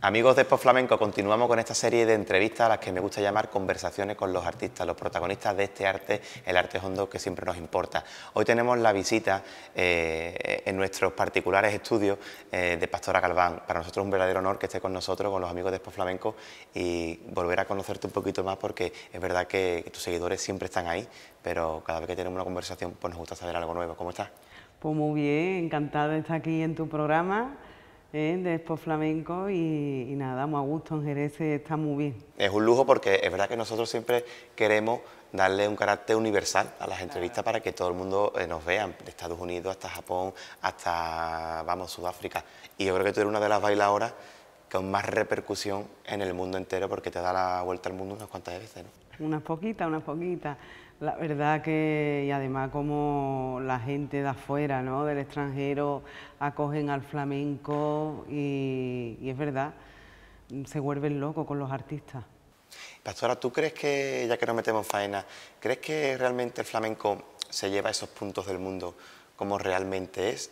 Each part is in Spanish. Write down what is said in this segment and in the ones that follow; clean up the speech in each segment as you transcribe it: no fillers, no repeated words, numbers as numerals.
Amigos de Expo Flamenco, continuamos con esta serie de entrevistas a las que me gusta llamar conversaciones con los artistas, los protagonistas de este arte, el arte hondo que siempre nos importa. Hoy tenemos la visita en nuestros particulares estudios de Pastora Galván. Para nosotros es un verdadero honor que esté con nosotros, con los amigos de Expo Flamenco, y volver a conocerte un poquito más, porque es verdad que tus seguidores siempre están ahí, pero cada vez que tenemos una conversación pues nos gusta saber algo nuevo. ¿Cómo estás? Pues muy bien, encantada de estar aquí en tu programa de Expo Flamenco y nada, muy a gusto, en Jerez está muy bien. Es un lujo porque es verdad que nosotros siempre queremos darle un carácter universal a las entrevistas para que todo el mundo nos vea, de Estados Unidos hasta Japón, hasta, vamos, Sudáfrica. Y yo creo que tú eres una de las bailadoras con más repercusión en el mundo entero, porque te da la vuelta al mundo unas cuantas veces, ¿no? Unas poquitas, unas poquitas. La verdad que, y además como la gente de afuera, ¿no?, del extranjero, acogen al flamenco y es verdad, se vuelven locos con los artistas. Pastora, ¿tú crees que, ya que nos metemos en faena, crees que realmente el flamenco se lleva a esos puntos del mundo como realmente es?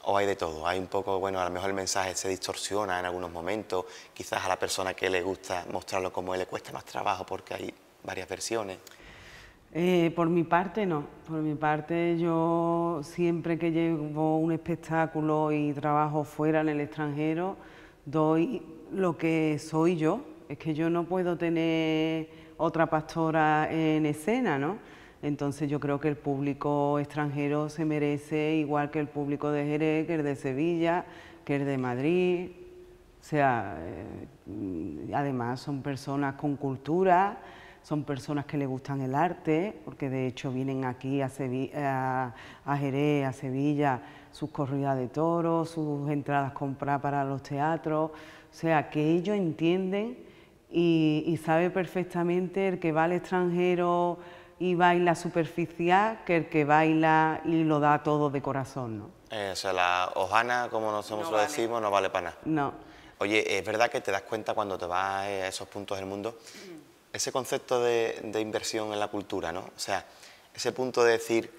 ¿O hay de todo? Hay un poco, bueno, a lo mejor el mensaje se distorsiona en algunos momentos, quizás a la persona que le gusta mostrarlo como él le cuesta más trabajo porque hay varias versiones. Por mi parte no, por mi parte yo siempre que llevo un espectáculo y trabajo fuera en el extranjero, doy lo que soy yo. Es que yo no puedo tener otra pastora en escena, ¿no? Entonces yo creo que el público extranjero se merece igual que el público de Jerez, que el de Sevilla, que el de Madrid. O sea, además son personas con cultura, son personas que les gustan el arte, porque de hecho vienen aquí a Jerez, a Sevilla, sus corridas de toros, sus entradas compradas para los teatros. O sea, que ellos entienden y sabe perfectamente el que va al extranjero y baila superficial que el que baila y lo da todo de corazón, ¿no? O sea, la hojana, como nosotros lo decimos, no vale para nada. No. Oye, es verdad que te das cuenta cuando te vas a esos puntos del mundo, ese concepto de inversión en la cultura, ¿no? O sea, ese punto de decir,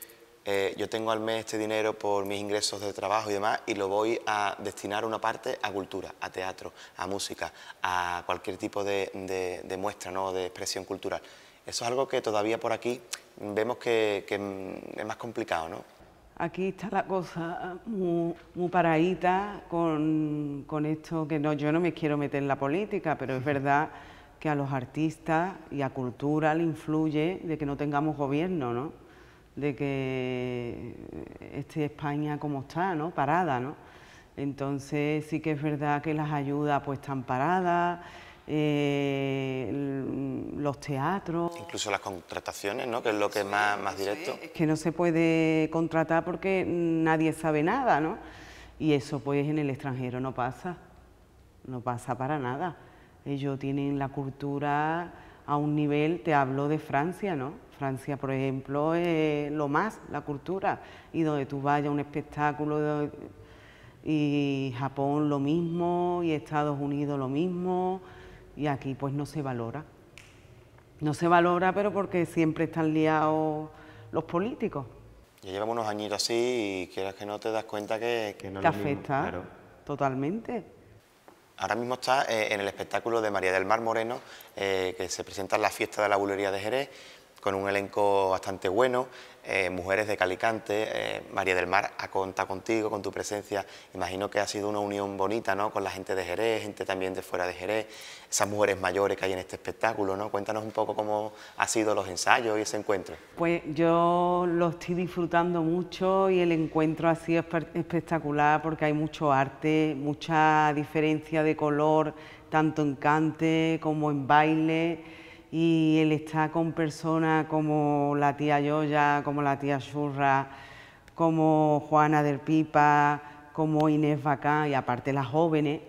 yo tengo al mes este dinero por mis ingresos de trabajo y demás, y lo voy a destinar una parte a cultura, a teatro, a música, a cualquier tipo de muestra, ¿no?, de expresión cultural. Eso es algo que todavía por aquí vemos que es más complicado, ¿no? Aquí está la cosa muy paradita con esto, que no, yo no me quiero meter en la política, pero es verdad que a los artistas y a cultura le influye de que no tengamos gobierno, ¿no? De que esté España como está, ¿no?, parada, ¿no? Entonces sí que es verdad que las ayudas pues están paradas, los teatros... Incluso las contrataciones, ¿no?, que es lo que es más directo. Es que no se puede contratar porque nadie sabe nada, ¿no? Y eso pues en el extranjero no pasa para nada. Ellos tienen la cultura a un nivel, te hablo de Francia, ¿no? Francia, por ejemplo, es lo más, la cultura, y donde tú vayas a un espectáculo, y Japón lo mismo, y Estados Unidos lo mismo, y aquí pues no se valora. No se valora, pero porque siempre están liados los políticos. Ya llevamos unos añitos así y quieras que no te das cuenta que no es te lo mismo. afecta, claro, totalmente. Ahora mismo está en el espectáculo de María del Mar Moreno, que se presenta en la fiesta de la Bulería de Jerez, con un elenco bastante bueno, mujeres de Calicante. María del Mar ha contado contigo, con tu presencia. Imagino que ha sido una unión bonita, ¿no?, con la gente de Jerez, gente también de fuera de Jerez, esas mujeres mayores que hay en este espectáculo, ¿no? Cuéntanos un poco cómo han sido los ensayos y ese encuentro. Pues yo lo estoy disfrutando mucho y el encuentro ha sido espectacular porque hay mucho arte, mucha diferencia de color, tanto en cante como en baile. Y él está con personas como la tía Yoya, como la tía Xurra, como Juana del Pipa, como Inés Bacán, y aparte las jóvenes.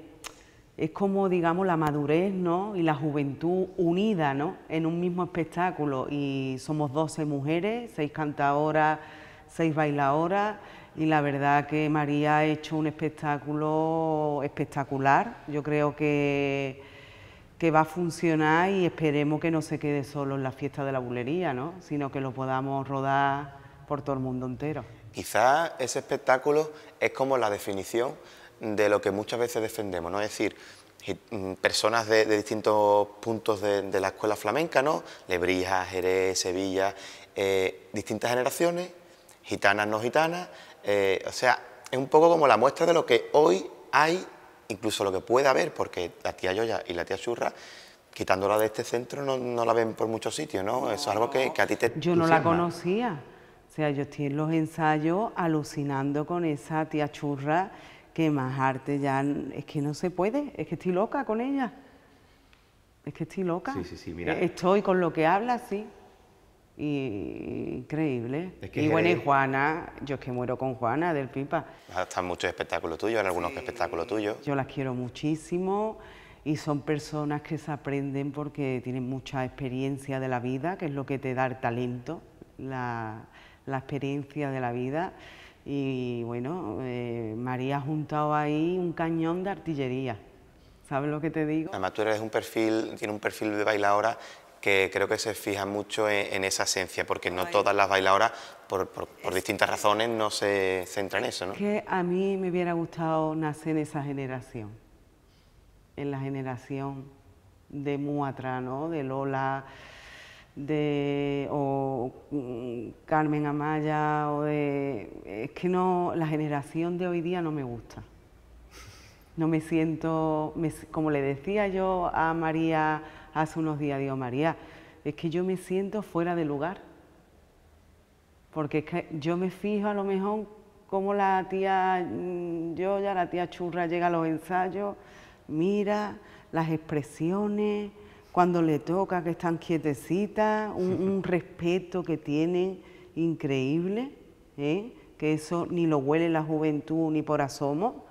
Es como, digamos, la madurez, ¿no?, y la juventud unida, ¿no?, en un mismo espectáculo. Y somos 12 mujeres, 6 cantadoras, 6 bailadoras, y la verdad que María ha hecho un espectáculo espectacular. Yo creo que va a funcionar y esperemos que no se quede solo en la fiesta de la bulería, ¿no?, sino que lo podamos rodar por todo el mundo entero. Quizás ese espectáculo es como la definición de lo que muchas veces defendemos, ¿no? Es decir, personas de distintos puntos de la escuela flamenca, ¿no? Lebrija, Jerez, Sevilla, distintas generaciones, gitanas, no gitanas, o sea, es un poco como la muestra de lo que hoy hay, incluso lo que puede haber, porque la tía Yoya y la tía Churra, quitándola de este centro, no la ven por muchos sitios, ¿no? Eso es algo que a ti te Yo no la entusiasma. conocía, o sea, yo estoy en los ensayos alucinando con esa tía Churra, que más arte ya, es que no se puede, es que estoy loca con ella, es que estoy loca. Sí, mira. Estoy con lo que habla, sí, y increíble. Es que y bueno, y Juana, yo es que muero con Juana del Pipa. Están muchos espectáculos tuyos, en algunos espectáculos tuyos. Yo las quiero muchísimo y son personas que se aprenden porque tienen mucha experiencia de la vida, que es lo que te da el talento, la experiencia de la vida. Y bueno, María ha juntado ahí un cañón de artillería, ¿sabes lo que te digo? Además tú eres tiene un perfil de bailadora que creo que se fija mucho en esa esencia, porque no todas las bailadoras, por distintas razones, no se centran en eso, ¿no? Que a mí me hubiera gustado nacer en esa generación, en la generación de Muatra, ¿no? De Lola, Carmen Amaya, es que no, la generación de hoy día no me gusta. No me siento, como le decía yo a María hace unos días, digo, María, es que yo me siento fuera de lugar. Porque es que yo me fijo a lo mejor como la tía Yoya, la tía Churra llega a los ensayos, mira las expresiones, cuando le toca que están quietecitas, un respeto que tienen increíble, que eso ni lo huele la juventud ni por asomo,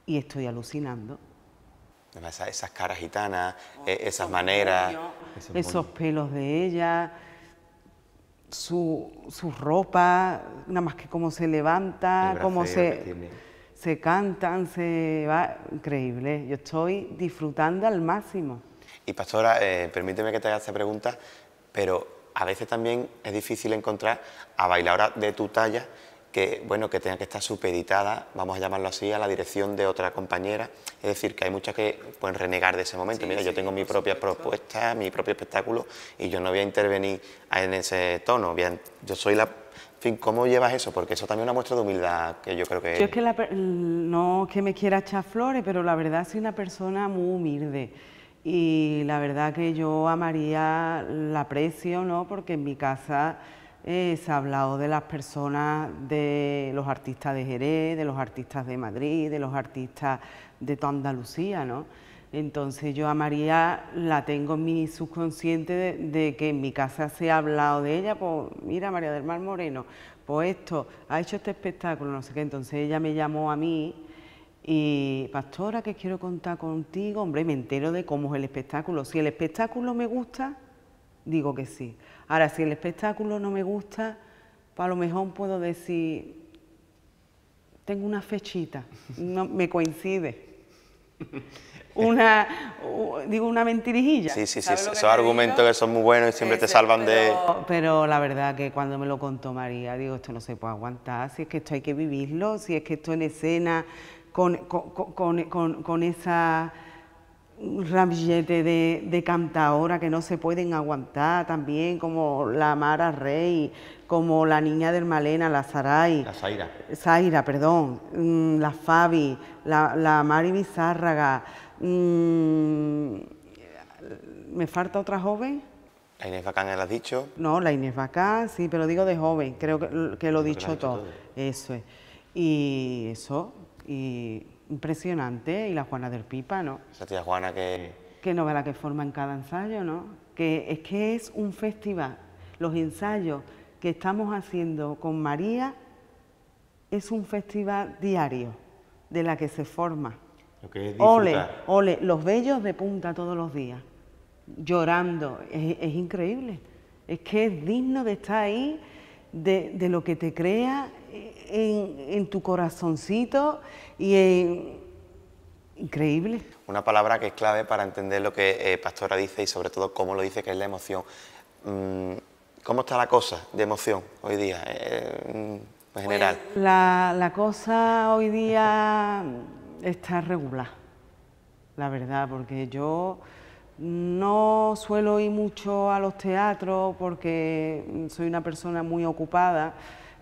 y estoy alucinando. Esas caras gitanas, esas maneras... Esos pelos de ella, su ropa, nada más que cómo se levanta, cómo se cantan, se va, increíble. Yo estoy disfrutando al máximo. Y Pastora, permíteme que te haga esta pregunta, pero a veces también es difícil encontrar a bailadoras de tu talla que, bueno, que tengan que estar supeditadas, vamos a llamarlo así, a la dirección de otra compañera. Es decir, que hay muchas que pueden renegar de ese momento. Sí, mira, yo tengo mi propia propuesta, mi propio espectáculo, y yo no voy a intervenir en ese tono. Yo soy la... En fin, ¿cómo llevas eso? Porque eso también es una muestra de humildad que yo creo que... Yo es que no que me quiera echar flores, pero la verdad soy una persona muy humilde. Y la verdad que yo a María la aprecio, ¿no? Porque en mi casa se ha hablado de las personas, de los artistas de Jerez, de los artistas de Madrid, de los artistas de toda Andalucía, ¿no? Entonces yo a María la tengo en mi subconsciente de que en mi casa se ha hablado de ella, pues mira, María del Mar Moreno, pues esto, ha hecho este espectáculo, no sé qué. Entonces ella me llamó a mí y, Pastora, que quiero contar contigo, hombre, me entero de cómo es el espectáculo. Si el espectáculo me gusta, digo que sí. Ahora, si el espectáculo no me gusta, pues a lo mejor puedo decir, tengo una fechita, no me coincide. Digo una mentirijilla. Sí, esos argumentos que son muy buenos y siempre te salvan de... Pero la verdad que cuando me lo contó María, digo, esto no se puede aguantar, si es que esto hay que vivirlo, si es que esto en escena, con esa ramillete de cantadora que no se pueden aguantar también, como la Mara Rey, como la niña del Malena, la Saray. La Zaira. Zaira, perdón, la Fabi, la Mari Bizárraga. ¿Me falta otra joven? La Inés Bacán, ¿la has dicho? No, la Inés Bacán, sí, pero digo de joven, creo que lo he dicho todo. Eso es. Y eso, y impresionante, y la Juana del Pipa, ¿no? Esa tía Juana que... Qué novela que forma en cada ensayo, ¿no? Que es un festival. Los ensayos que estamos haciendo con María es un festival diario de la que se forma. Lo que es disfrutar. Ole, los bellos de punta todos los días, llorando, es increíble. Es que es digno de estar ahí, de lo que te crea en tu corazoncito y increíble. Una palabra que es clave para entender lo que Pastora dice y sobre todo cómo lo dice, que es la emoción. ¿Cómo está la cosa de emoción hoy día, en general? La cosa hoy día está regular. la verdad, porque yo no suelo ir mucho a los teatros porque soy una persona muy ocupada,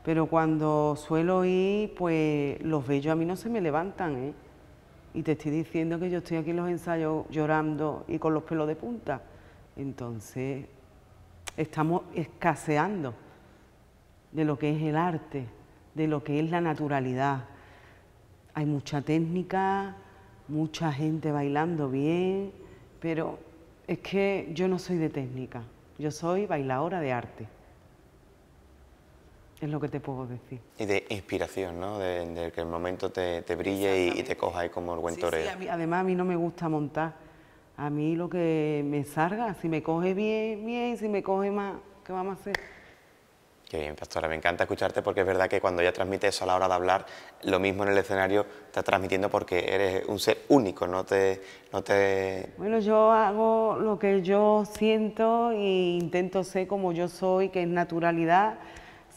pero cuando suelo ir, pues los vellos a mí no se me levantan, ¿eh? Y te estoy diciendo que yo estoy aquí en los ensayos llorando y con los pelos de punta. Entonces, estamos escaseando de lo que es el arte, de lo que es la naturalidad. Hay mucha técnica, mucha gente bailando bien, pero es que yo no soy de técnica, yo soy bailadora de arte. Es lo que te puedo decir. Y de inspiración, ¿no? De que el momento te brille y te coja ahí como el buen torero. Sí, además a mí no me gusta montar. A mí lo que me salga, si me coge bien, bien, si me coge más, ¿qué vamos a hacer? Qué bien, Pastora, me encanta escucharte porque es verdad que cuando ella transmite eso a la hora de hablar, lo mismo en el escenario está transmitiendo porque eres un ser único, no te... Bueno, yo hago lo que yo siento e intento ser como yo soy, que es naturalidad,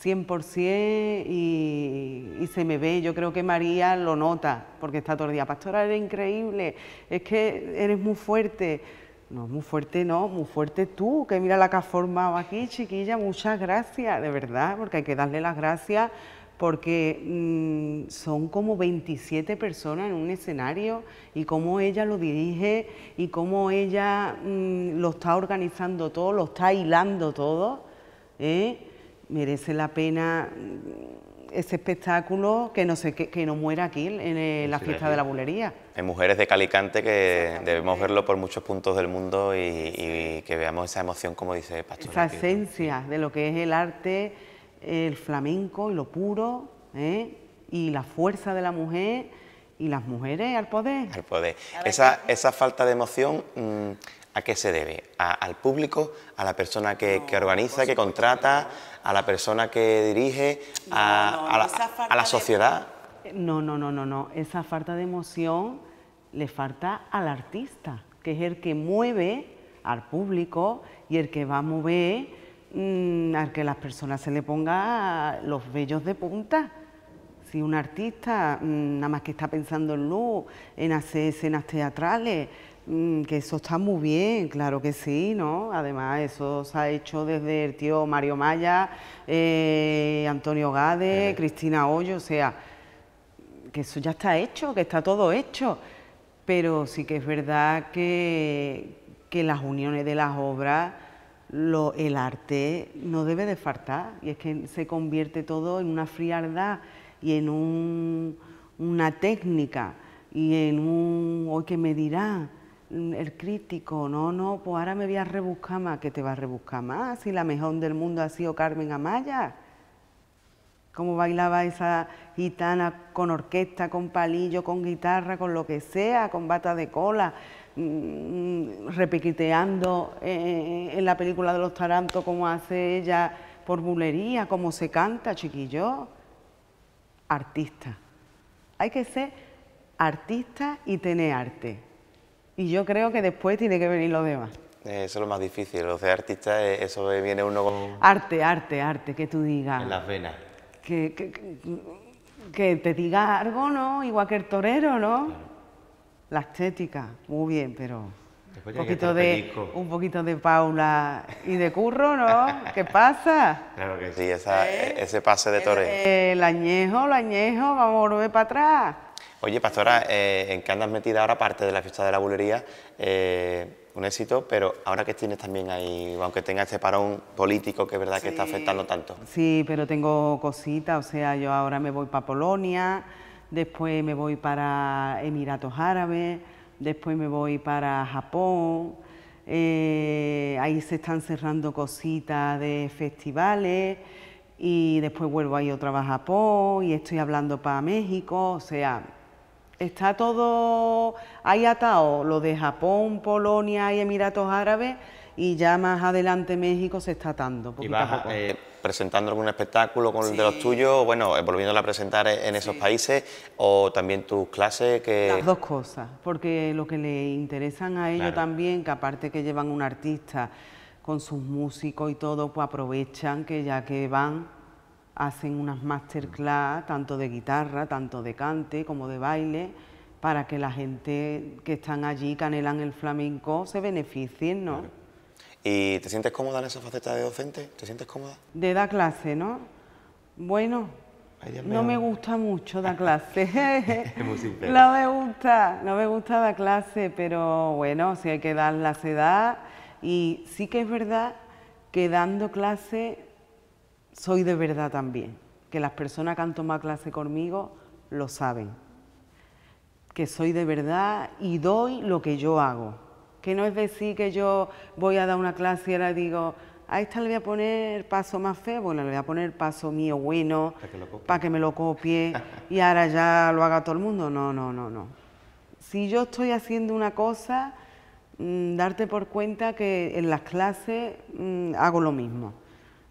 100% y se me ve. Yo creo que María lo nota, porque está todo el día, Pastora, eres increíble, es que eres muy fuerte. No, muy fuerte no, muy fuerte tú, que mira la que has formado aquí, chiquilla, muchas gracias, de verdad, porque hay que darle las gracias, porque son como 27 personas en un escenario y cómo ella lo dirige y cómo ella lo está organizando todo, lo está hilando todo, merece la pena ese espectáculo, que no muera aquí en la fiesta de la bulería. Hay mujeres de Calicante que debemos verlo por muchos puntos del mundo y que veamos esa emoción, como dice Pastora. Esa esencia de lo que es el arte, el flamenco y lo puro, y la fuerza de la mujer y las mujeres al poder. Al poder. Esa falta de emoción, ¿a qué se debe? ¿Al público? ¿A la persona que organiza, que contrata? ¿A la persona que dirige? ¿A la sociedad? No. Esa falta de emoción le falta al artista, que es el que mueve al público y el que va a mover al que las personas se le ponga los vellos de punta. Si un artista nada más que está pensando en luz, en hacer escenas teatrales, que eso está muy bien, claro que sí, ¿no? Además, eso se ha hecho desde el tío Mario Maya, Antonio Gade, Cristina Hoyo, o sea, que eso ya está hecho, que está todo hecho. Pero sí que es verdad que las uniones de las obras, el arte no debe de faltar, y es que se convierte todo en una frialdad y en una técnica y en hoy que me dirá el crítico, no, pues ahora me voy a rebuscar más. ¿Qué te va a rebuscar más? Si la mejor del mundo ha sido Carmen Amaya. Cómo bailaba esa gitana con orquesta, con palillo, con guitarra, con lo que sea, con bata de cola, repiqueteando en la película de los Tarantos, como hace ella por bulería, cómo se canta, chiquillo. Artista. Hay que ser artista y tener arte. Y yo creo que después tiene que venir lo demás. Eso es lo más difícil, los de artistas, eso viene uno con... Arte, que tú digas. En las venas. Que te diga algo, ¿no? Igual que el torero, ¿no? Claro. La estética, muy bien, pero un poquito de Paula y de Curro, ¿no? ¿Qué pasa? Claro que sí, ese pase de torero. El añejo, vamos a volver para atrás. Oye, Pastora, ¿en qué andas metida ahora, aparte de la fiesta de la bulería? Un éxito, pero ahora que tienes también ahí, aunque tenga este parón político, que es verdad que está afectando tanto. Sí, pero tengo cositas, o sea, yo ahora me voy para Polonia, después me voy para Emiratos Árabes, después me voy para Japón, ahí se están cerrando cositas de festivales y después vuelvo a ir otra vez a Japón y estoy hablando para México, o sea, está todo ahí atado, lo de Japón, Polonia y Emiratos Árabes, y ya más adelante México se está atando. ¿Y vas presentando algún espectáculo con de los tuyos, bueno, volviéndola a presentar en esos países, o también tus clases? Las dos cosas, porque lo que le interesan a ellos también, que aparte que llevan un artista con sus músicos y todo, pues aprovechan que ya que van, hacen unas masterclass, tanto de guitarra, tanto de cante como de baile, para que la gente que están allí, que anhelan el flamenco, se beneficien, ¿no? Claro. ¿Y te sientes cómoda en esa faceta de docente? ¿Te sientes cómoda? De dar clase, ¿no? Bueno, Ay, Dios no mío. me gusta mucho dar clase. Es muy sincero. No me gusta dar clase, pero bueno, si hay que darla se da. Y sí que es verdad que dando clase soy de verdad también. Que las personas que han tomado clase conmigo lo saben. Que soy de verdad y doy lo que yo hago. Que no es decir que yo voy a dar una clase y ahora digo, a esta le voy a poner paso más feo, bueno, le voy a poner paso mío bueno, para que me lo copie y ahora ya lo haga todo el mundo. No, no, no, no. Si yo estoy haciendo una cosa, darte por cuenta que en las clases hago lo mismo.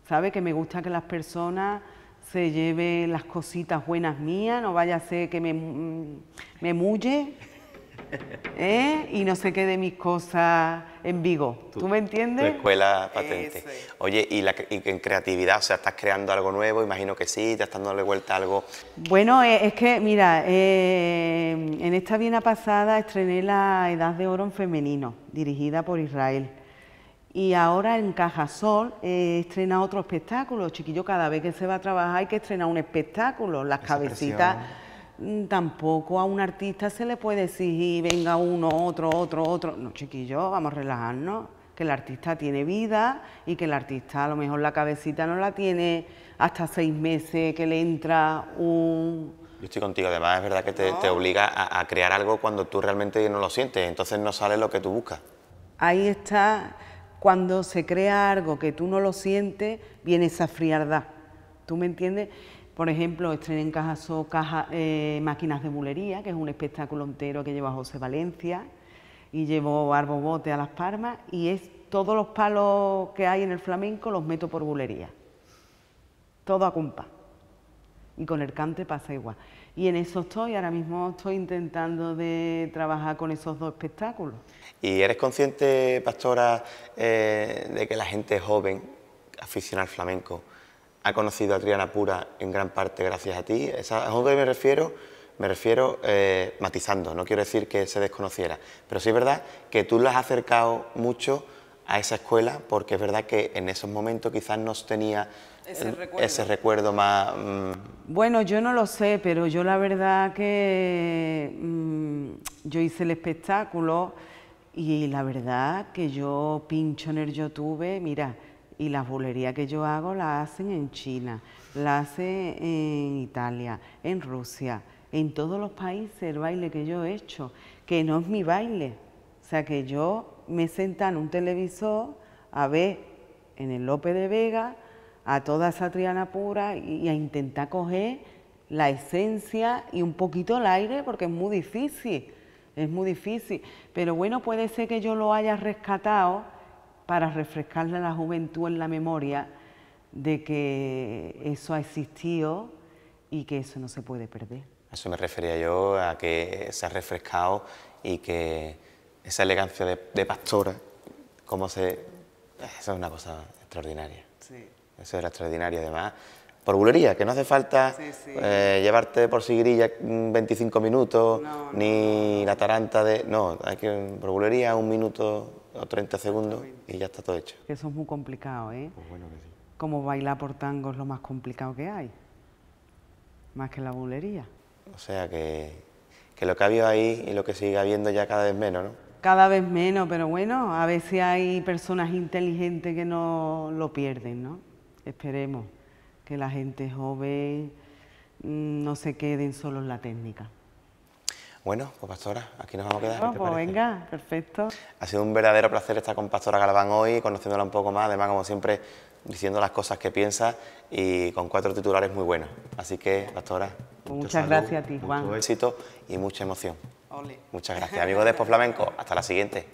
¿Sabes? Que me gusta que las personas se lleven las cositas buenas mías, no vaya a ser que me mulle. Y no se quede mis cosas en Vigo. ¿Tú me entiendes? Tu escuela patente. Eso es. Oye, y en creatividad, o sea, ¿estás creando algo nuevo? Imagino que sí, te estás dándole vuelta a algo. Bueno, es que, mira, en esta Viena pasada estrené La Edad de Oro en femenino, dirigida por Israel. Y ahora en Cajasol he estrenado otro espectáculo. Chiquillo, cada vez que se va a trabajar hay que estrenar un espectáculo. Las Esa cabecitas... presión. Tampoco a un artista se le puede exigir, venga uno, otro. No, chiquillo, vamos a relajarnos, que el artista tiene vida y que el artista a lo mejor la cabecita no la tiene hasta 6 meses que le entra un... Yo estoy contigo, además es verdad que te obliga a crear algo cuando tú realmente no lo sientes, entonces no sale lo que tú buscas. Ahí está, cuando se crea algo que tú no lo sientes, viene esa frialdad, ¿tú me entiendes? Por ejemplo, estrené en Cajasol Máquinas de Bulería, que es un espectáculo entero que lleva José Valencia, y llevo Arbo Bote a Las Palmas, y es todos los palos que hay en el flamenco los meto por bulería. Todo a compás. Y con el cante pasa igual. Y en eso estoy, ahora mismo estoy intentando de trabajar con esos 2 espectáculos. ¿Y eres consciente, Pastora, de que la gente joven, aficionada al flamenco, ha conocido a Triana Pura en gran parte gracias a ti? ¿A dónde me refiero matizando, no quiero decir que se desconociera, pero sí es verdad que tú la has acercado mucho a esa escuela, porque es verdad que en esos momentos quizás no tenía ese recuerdo más... Bueno, yo no lo sé, pero yo la verdad que yo hice el espectáculo y la verdad que yo pincho en el YouTube, mira, y las bulerías que yo hago las hacen en China, las hacen en Italia, en Rusia, en todos los países el baile que yo he hecho, que no es mi baile. O sea que yo me senté en un televisor a ver en el Lope de Vega a toda esa Triana Pura y a intentar coger la esencia y un poquito el aire, porque es muy difícil, Pero bueno, puede ser que yo lo haya rescatado para refrescarle a la juventud en la memoria de que eso ha existido y que eso no se puede perder. A eso me refería yo, a que se ha refrescado y que esa elegancia de Pastora, eso es una cosa extraordinaria. Sí. Eso era extraordinario, además. Por bulería, que no hace falta llevarte por sigrilla 25 minutos, ni la taranta de... No, hay que por bulería 1 minuto o 30 segundos y ya está todo hecho. Eso es muy complicado, ¿eh? Pues bueno que sí. Como bailar por tango es lo más complicado que hay, más que la bulería. O sea que lo que ha habido ahí y lo que sigue habiendo ya cada vez menos, ¿no? Cada vez menos, pero bueno, a veces hay personas inteligentes que no lo pierden, ¿no? Esperemos que la gente joven no se queden solo en la técnica. Bueno, pues Pastora, aquí nos vamos a quedar. No, ¿Qué te pues parece? venga, perfecto. Ha sido un verdadero placer estar con Pastora Galván hoy, conociéndola un poco más, además, como siempre, diciendo las cosas que piensa y con 4 titulares muy buenos. Así que, Pastora, Pues muchas gracias a ti, Juan. mucho éxito y mucha emoción. Ole. Muchas gracias. Amigos de Expo Flamenco, hasta la siguiente.